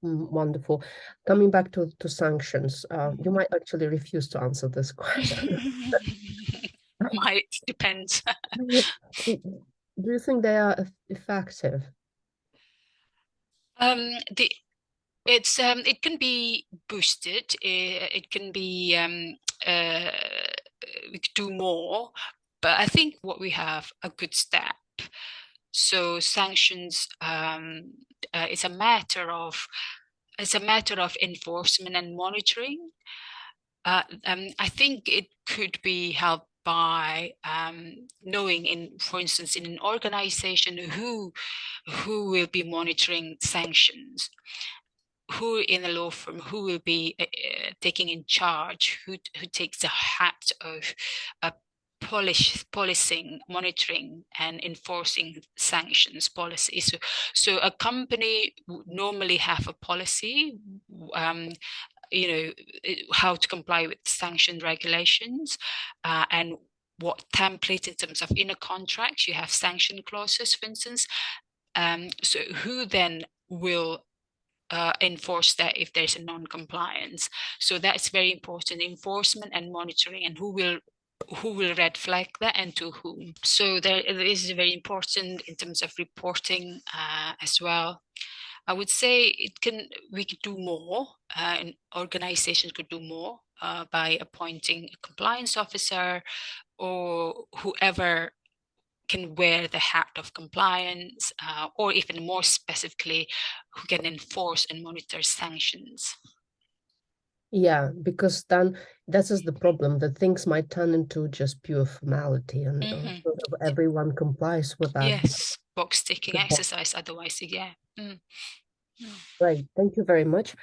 Wonderful. Coming back to sanctions, you might actually refuse to answer this question. Might depends. Do you think they are effective? The it can be boosted. It can be we could do more, but I think what we have a good step. So sanctions, it's a matter of enforcement and monitoring. I think it could be helped by knowing, for instance, in an organization who will be monitoring sanctions, who in a law firm, who will be taking in charge, who takes the hat of policing, monitoring, and enforcing sanctions policies. So a company would normally have a policy, how to comply with sanction regulations, and what template in terms of inner contracts. You have sanction clauses, for instance. So who then will enforce that if there's a non-compliance? So that's very important, enforcement and monitoring, and who will red flag that and to whom. So there is very important in terms of reporting as well. I would say we could do more, and organizations could do more by appointing a compliance officer or whoever can wear the hat of compliance, or even more specifically, who can enforce and monitor sanctions. Yeah, because then that is the problem, that things might turn into just pure formality and sort of everyone complies with that. Yes, box ticking exercise otherwise, yeah. Great, thank you very much.